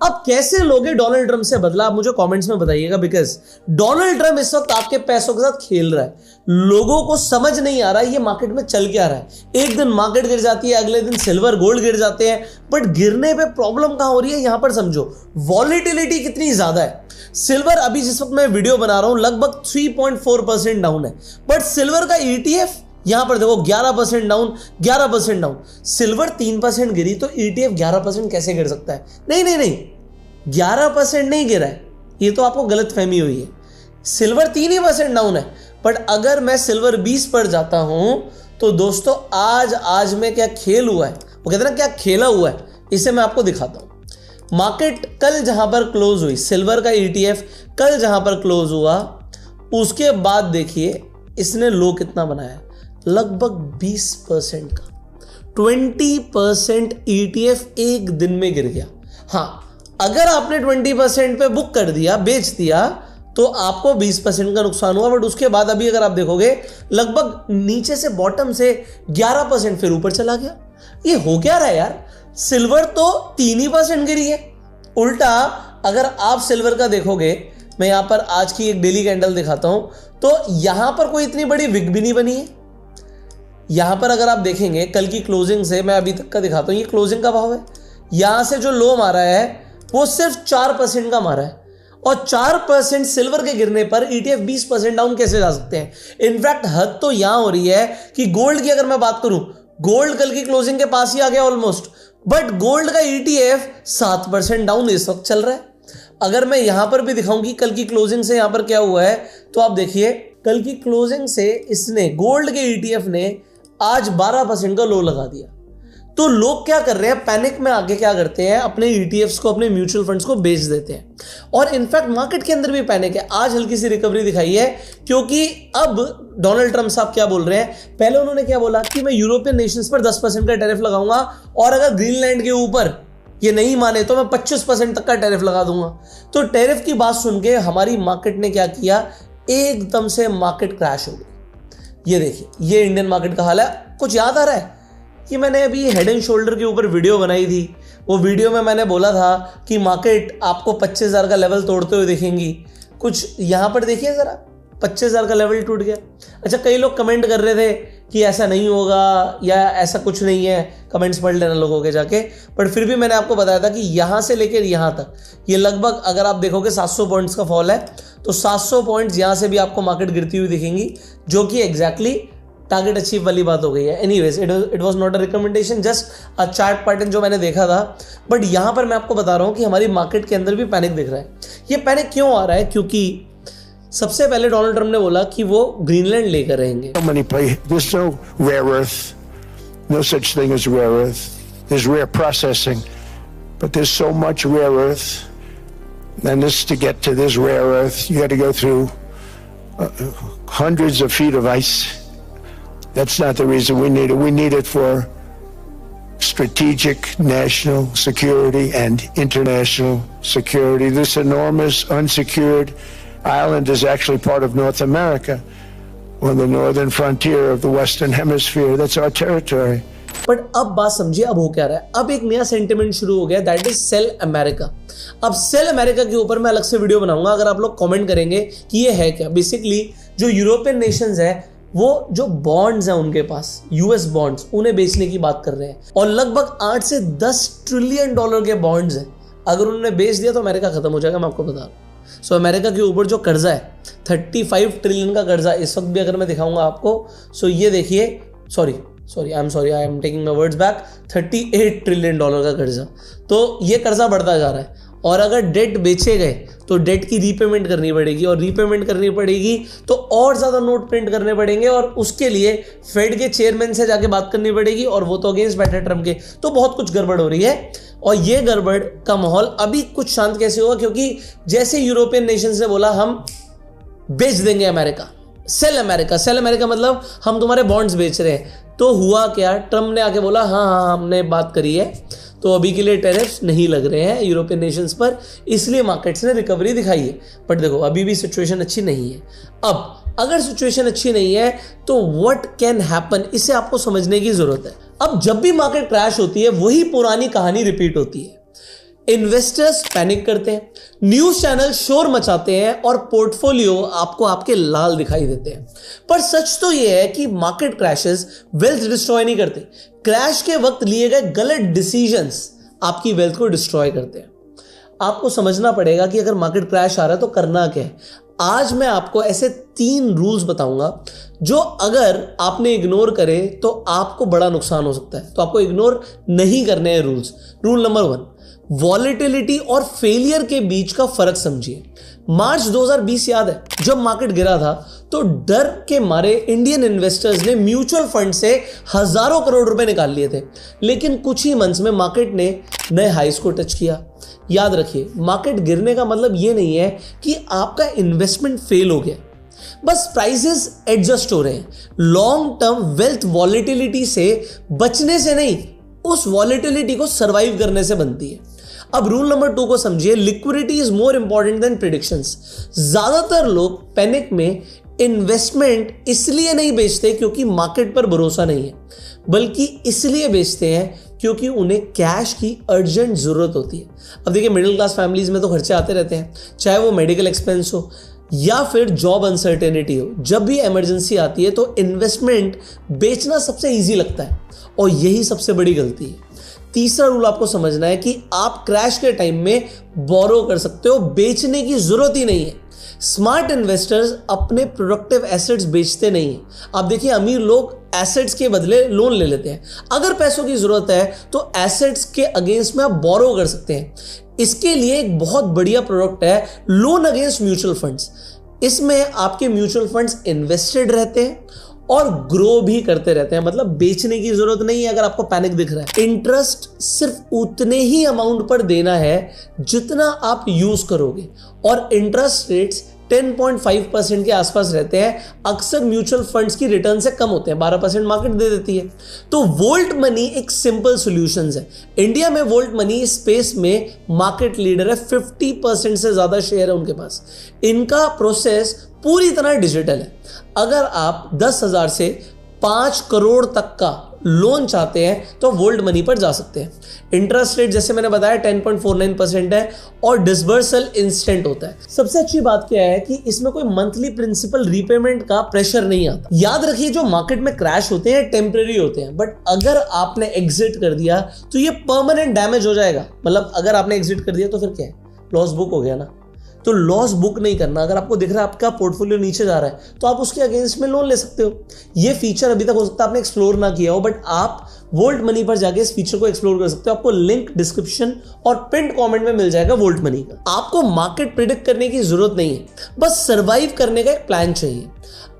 अब कैसे लोगे डोनाल्ड ट्रंप से बदला, आप मुझे कमेंट्स में बताइएगा, बिकॉज डोनाल्ड ट्रंप इस वक्त आपके पैसों के साथ खेल रहा है। लोगों को समझ नहीं आ रहा है ये मार्केट में चल क्या रहा है। एक दिन मार्केट गिर जाती है, अगले दिन सिल्वर गोल्ड गिर जाते हैं, बट गिरने पे प्रॉब्लम कहां हो रही है यहां पर समझो। वॉलेटिलिटी कितनी ज्यादा है। सिल्वर अभी जिस वक्त मैं वीडियो बना रहा हूं लगभग 3.4% डाउन है, बट सिल्वर का ETF यहां पर देखो 11% डाउन, 11% डाउन। सिल्वर 3% गिरी तो ETF 11% कैसे गिर सकता है? नहीं, 11% नहीं गिरा है, ये तो आपको गलतफहमी हुई है। सिल्वर 3% डाउन है, बट अगर मैं सिल्वर 20 पर जाता हूं तो दोस्तों आज में क्या खेल हुआ है, वो कहते हैं ना क्या खेला हुआ है, इसे मैं आपको दिखाता हूं। मार्केट कल जहां पर क्लोज हुई, सिल्वर का ETF कल जहां पर क्लोज हुआ, उसके बाद देखिए इसने लो कितना बनाया, लगभग 20% का। 20% ETF एक दिन में गिर गया। हाँ, अगर आपने 20% पे बुक कर दिया, बेच दिया, तो आपको 20% का नुकसान हुआ, बट उसके बाद अभी अगर आप देखोगे लगभग नीचे से बॉटम से 11% फिर ऊपर चला गया। ये हो क्या रहा है यार? सिल्वर तो 3% गिरी है। उल्टा अगर आप सिल्वर का देखोगे, मैं यहां पर आज की एक डेली कैंडल दिखाता हूं, तो यहां पर कोई इतनी बड़ी विग भी नहीं बनी है। यहां पर अगर आप देखेंगे कल की क्लोजिंग से, मैं अभी तक का दिखाता हूं, ये क्लोजिंग का भाव है, यहां से जो लो मारा है वो सिर्फ 4% का मारा है, और 4% सिल्वर के गिरने पर ETF 20% डाउन कैसे जा सकते हैं? इनफैक्ट हद तो यहां हो रही है कि गोल्ड की अगर मैं बात करूं, गोल्ड कल की क्लोजिंग के पास ही आ गया ऑलमोस्ट, बट गोल्ड का ETF 7% डाउन इस वक्त चल रहा है। अगर मैं यहां पर भी दिखाऊं कि कल की क्लोजिंग से यहां पर क्या हुआ है, तो आप देखिए कल की क्लोजिंग से इसने, गोल्ड के ETF ने आज 12% का लो लगा दिया। तो लोग क्या कर रहे हैं, पैनिक में आगे क्या करते हैं, अपने ETFs को, अपने म्यूचुअल फंड्स को बेच देते हैं। और इनफैक्ट मार्केट के अंदर भी पैनिक है। आज हल्की सी रिकवरी दिखाई है, क्योंकि अब डोनाल्ड ट्रंप साहब क्या बोल रहे हैं, पहले उन्होंने क्या बोला कि मैं यूरोपियन नेशंस पर 10% का टैरिफ लगाऊंगा, और अगर ग्रीनलैंड के ऊपर ये नहीं माने तो मैं 25% तक का टैरिफ लगा दूंगा। तो टैरिफ की बात सुन के हमारी मार्केट ने क्या किया, एकदम से मार्केट क्रैश हो गई। ये देखिए, ये इंडियन मार्केट का हाल है। कुछ याद आ रहा है कि मैंने अभी हेड एंड शोल्डर के ऊपर वीडियो बनाई थी, वो वीडियो में मैंने बोला था कि मार्केट आपको 25,000 का लेवल तोड़ते हुए दिखेंगी। कुछ यहां पर देखिए जरा, 25,000 का लेवल टूट गया। अच्छा, कई लोग कमेंट कर रहे थे कि ऐसा नहीं होगा या ऐसा कुछ नहीं है, कमेंट्स पढ़ लेना लोगों के जाके, पर फिर भी मैंने आपको बताया था कि यहां से लेकर यहां तक ये लगभग, अगर आप देखोगे 700 पॉइंट्स का फॉल है, तो 700 पॉइंट्स यहां से भी आपको मार्केट गिरती हुई दिखेंगी, जो कि एग्जैक्टली टारगेट अचीव वाली बात हो गई है। Anyways, it was not a recommendation, just a chart pattern जो मैंने देखा था। बट यहां पर मैं आपको बता रहा हूं कि हमारी मार्केट के अंदर भी पैनिक दिख रहा है। ये पैनिक क्यों आ रहा है? क्योंकि सबसे पहले डोनाल्ड ट्रंप ने बोला कि वो ग्रीनलैंड लेकर रहेंगे। There's no rare earth, no such thing as rare earth. There's rare processing, but there's so much rare earth. And to get to this rare earth, you got to go through hundreds of feet of ice. That's not the reason we need it. We need it for strategic national security and international security. This enormous unsecured island is actually part of North America, on the northern frontier of the Western Hemisphere. That's our territory. But अब बात समझिए, अब हो क्या रहा है, अब एक नया सेंटिमेंट शुरू हो गया, दैट इज सेल अमेरिका। अब सेल अमेरिका के ऊपर मैं अलग से वीडियो बनाऊंगा, अगर आप लोग कमेंट करेंगे कि ये है क्या। बेसिकली जो यूरोपियन नेशंस है, वो जो बॉन्ड्स हैं उनके पास, US बॉन्ड्स, उन्हें बेचने की बात कर रहे हैं, और लगभग 8 से 10 ट्रिलियन डॉलर के बॉन्ड्स हैं। अगर उन्होंने बेच दिया तो अमेरिका खत्म हो जाएगा, मैं आपको बता रहा हूँ। सो अमेरिका के ऊपर जो कर्जा है, 35 ट्रिलियन का कर्जा इस वक्त भी अगर मैं दिखाऊंगा आपको, सो ये देखिए, I am taking my words back, 38 trillion dollar का कर्जा। तो ये कर्जा बढ़ता जा रहा है, और अगर डेट बेचे गए तो डेट की रीपेमेंट करनी पड़ेगी, और रीपेमेंट करनी पड़ेगी तो और ज़्यादा नोट प्रिंट करने पड़ेंगे, और उसके लिए फेड के चेयरमैन से जाके बात करनी पड़ेगी, और वो तो अगेंस्ट बैठे ट्रम्प के। तो बहुत कुछ गड़बड़ हो रही है, और ये गड़बड़ का माहौल अभी कुछ शांत कैसे होगा, क्योंकि जैसे यूरोपियन नेशंस ने बोला हम बेच देंगे अमेरिका, सेल अमेरिका मतलब हम तुम्हारे बॉन्ड्स बेच रहे हैं, तो हुआ क्या, ट्रम्प ने आके बोला हाँ हमने बात करी है, तो अभी के लिए टैरिफ्स नहीं लग रहे हैं यूरोपियन नेशंस पर, इसलिए मार्केट्स ने रिकवरी दिखाई है। बट देखो, अभी भी सिचुएशन अच्छी नहीं है। अब अगर सिचुएशन अच्छी नहीं है तो व्हाट कैन हैपन, इसे आपको समझने की जरूरत है। अब जब भी मार्केट क्रैश होती है, वही पुरानी कहानी रिपीट होती है। इन्वेस्टर्स पैनिक करते हैं, न्यूज चैनल शोर मचाते हैं और पोर्टफोलियो आपको आपके लाल दिखाई देते हैं। पर सच तो यह है कि मार्केट क्रैशेस वेल्थ डिस्ट्रॉय नहीं करते। क्रैश के वक्त लिए गए गलत डिसीजंस आपकी वेल्थ को डिस्ट्रॉय करते हैं। आपको समझना पड़ेगा कि अगर मार्केट क्रैश आ रहा है तो करना क्या है। आज मैं आपको ऐसे 3 रूल्स बताऊंगा जो अगर आपने इग्नोर करे तो आपको बड़ा नुकसान हो सकता है। तो आपको इग्नोर नहीं करने हैं रूल्स। रूल नंबर 1, वॉलेटिलिटी और फेलियर के बीच का फर्क समझिए। मार्च 2020 याद है, जब मार्केट गिरा था तो डर के मारे इंडियन इन्वेस्टर्स ने म्यूचुअल फंड से हजारों करोड़ रुपए निकाल लिए थे, लेकिन कुछ ही मंथ्स में मार्केट ने नए हाईस को टच किया। याद रखिए, मार्केट गिरने का मतलब यह नहीं है कि आपका इन्वेस्टमेंट फेल हो गया, बस प्राइसेस एडजस्ट हो रहे हैं। लॉन्ग टर्म वेल्थ वॉलेटिलिटी से बचने से नहीं, उस वॉलेटिलिटी को सर्वाइव करने से बनती है। अब रूल नंबर 2 को समझिए, liquidity is more important than predictions. ज्यादातर लोग पैनिक में इन्वेस्टमेंट इसलिए नहीं बेचते क्योंकि मार्केट पर भरोसा नहीं है, बल्कि इसलिए बेचते हैं क्योंकि उन्हें कैश की अर्जेंट जरूरत होती है। अब देखिए, मिडिल क्लास फैमिलीज में तो खर्चे आते रहते हैं, चाहे वो मेडिकल एक्सपेंस हो या फिर जॉब अनसर्टेनिटी हो। जब भी इमरजेंसी आती है तो इन्वेस्टमेंट बेचना सबसे इजी लगता है और यही सबसे बड़ी गलती है। तीसरा रूल आपको समझना है कि आप क्रैश के टाइम में बोरो कर सकते हो, बेचने की जरूरत ही नहीं है। स्मार्ट इन्वेस्टर्स अपने प्रोडक्टिव एसेट्स बेचते नहीं हैं। आप देखिए, अमीर लोग एसेट्स के बदले लोन ले लेते हैं। अगर पैसों की जरूरत है तो एसेट्स के अगेंस्ट में आप बोरो कर सकते हैं। इसके लिए एक बहुत बढ़िया प्रोडक्ट है लोन अगेंस्ट म्यूचुअल फंड्स। इसमें आपके म्यूचुअल फंड्स इन्वेस्टेड रहते हैं और ग्रो भी करते रहते हैं, मतलब बेचने की जरूरत नहीं है। अगर आपको पैनिक दिख रहा है, इंटरेस्ट सिर्फ उतने ही अमाउंट पर देना है जितना आप यूज करोगे और इंटरेस्ट रेट्स 10.5% के आसपास रहते हैं। अक्सर म्यूचुअल फंड्स की रिटर्न से कम होते हैं, 12% मार्केट दे देती है। तो वोल्ट मनी एक सिंपल सॉल्यूशन है। इंडिया में वोल्ट मनी स्पेस में मार्केट लीडर है, 50% से ज्यादा शेयर है उनके पास। इनका प्रोसेस पूरी तरह डिजिटल है। अगर आप 10,000 से 5 करोड़ तक का लोन चाहते हैं तो वोल्ट मनी पर जा सकते हैं। इंटरेस्ट रेट जैसे मैंने बताया 10.49% है और डिसबर्सल इंस्टेंट होता है। सबसे अच्छी बात क्या है कि इसमें कोई मंथली प्रिंसिपल रीपेमेंट का प्रेशर नहीं आता। याद रखिए, जो मार्केट में क्रैश होते हैं टेम्परेरी होते हैं, बट अगर आपने एग्जिट कर दिया तो ये परमानेंट डैमेज हो जाएगा। मतलब अगर आपने एग्जिट कर दिया तो फिर क्या है, लॉस बुक हो गया ना। तो लॉस बुक नहीं करना। अगर आपको दिख रहा है आपका पोर्टफोलियो नीचे जा रहा है तो आप उसके अगेंस्ट में लोन ले सकते हो। ये फीचर अभी तक हो सकता है आपने एक्सप्लोर ना किया हो, बट आप वोल्ट मनी पर जाके इस फीचर को एक्सप्लोर कर सकते हो। आपको लिंक डिस्क्रिप्शन और पिन कमेंट में मिल जाएगा वोल्ट मनी का। आपको मार्केट प्रिडिक्ट करने की जरूरत नहीं है, बस सर्वाइव करने का एक प्लान चाहिए।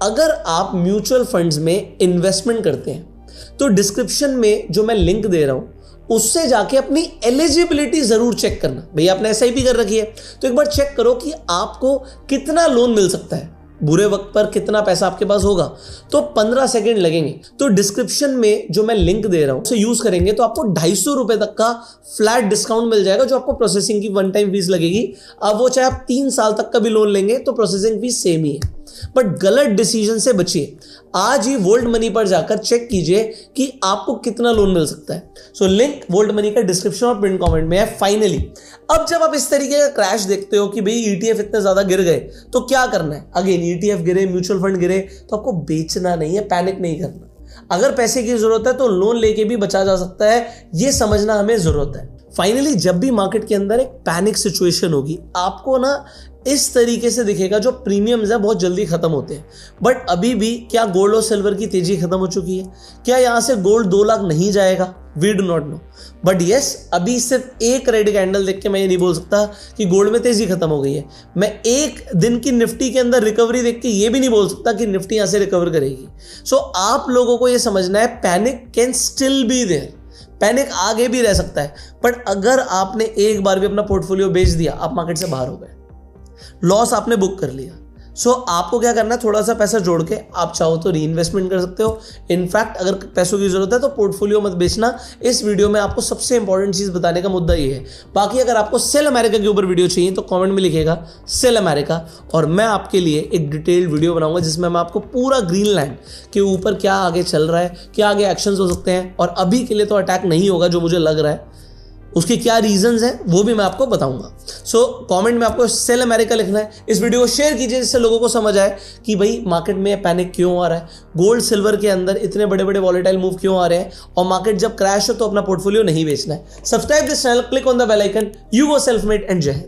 अगर आप म्यूचुअल फंड्स में इन्वेस्टमेंट करते हैं तो डिस्क्रिप्शन में जो मैं लिंक दे रहा हूं उससे जाके अपनी एलिजिबिलिटी जरूर चेक करना। भैया आपने SIP कर रखी है तो एक बार चेक करो कि आपको कितना लोन मिल सकता है, बुरे वक्त पर कितना पैसा आपके पास होगा। तो 15 सेकंड लगेंगे। तो डिस्क्रिप्शन में जो मैं लिंक दे रहा हूं उसे यूज करेंगे तो आपको 250 रुपए तक का फ्लैट डिस्काउंट मिल जाएगा, जो आपको प्रोसेसिंग की 1 टाइम फीस लगेगी। अब वो चाहे आप 3 साल तक का भी लोन लेंगे तो प्रोसेसिंग फीस सेम ही है। बट गलत डिसीजन से बचिए। आज ही वोल्ट मनी पर जाकर चेक कीजिए कि आपको कितना लोन मिल सकता है। सो लिंक वोल्ट मनी का डिस्क्रिप्शन और पिन कमेंट में है। फाइनली, अब जब आप इस तरीके का क्रैश देखते हो कि भाई ETF इतने ज्यादा गिर गए तो क्या करना है। अगेन, ETF गिरे, म्यूचुअल फंड गिरे तो आपको बेचना नहीं है, पैनिक नहीं करना। अगर पैसे की जरूरत है तो लोन लेके भी बचा जा सकता है, ये समझना हमें जरूरत है। फाइनली, जब भी मार्केट के अंदर एक पैनिक सिचुएशन होगी आपको ना इस तरीके से दिखेगा, जो प्रीमियम्स है बहुत जल्दी खत्म होते हैं। बट अभी भी क्या गोल्ड और सिल्वर की तेजी खत्म हो चुकी है? क्या यहां से गोल्ड 2 लाख नहीं जाएगा? We do not know. But yes, अभी सिर्फ एक रेड कैंडल देख के मैं ये नहीं बोल सकता कि गोल्ड में तेजी खत्म हो गई है। मैं एक दिन की निफ्टी के अंदर रिकवरी देख के ये भी नहीं बोल सकता कि निफ्टी यहां से रिकवर करेगी। सो आप लोगों को ये समझना है, panic can still be there. Panic आगे भी रह सकता है, बट अगर आपने एक बार भी अपना पोर्टफोलियो बेच दिया, आप मार्केट से बाहर हो गए, लॉस आपने बुक कर लिया। सो आपको क्या करना है, थोड़ा सा पैसा जोड़ के आप चाहो तो री इन्वेस्टमेंट कर सकते हो। इनफैक्ट अगर पैसों की जरूरत है तो पोर्टफोलियो मत बेचना। इस वीडियो में आपको सबसे इंपॉर्टेंट चीज बताने का मुद्दा ये है। बाकी अगर आपको सेल अमेरिका के ऊपर वीडियो चाहिए तो कमेंट में लिखेगा सेल अमेरिका, और मैं आपके लिए एक डिटेल्ड वीडियो बनाऊंगा जिसमें मैं आपको पूरा ग्रीनलैंड के ऊपर क्या आगे चल रहा है, क्या आगे एक्शंस हो सकते हैं। और अभी के लिए तो अटैक नहीं होगा जो मुझे लग रहा है, उसके क्या रीजंस हैं वो भी मैं आपको बताऊंगा। सो कमेंट में आपको सेल अमेरिका लिखना है। इस वीडियो को शेयर कीजिए जिससे लोगों को समझ आए कि भाई मार्केट में पैनिक क्यों आ रहा है, गोल्ड सिल्वर के अंदर इतने बड़े बड़े वॉलेटाइल मूव क्यों आ रहे हैं, और मार्केट जब क्रैश हो तो अपना पोर्टफोलियो नहीं बेचना है। Subscribe this channel, click on the bell icon. You go self made and Jai Hind.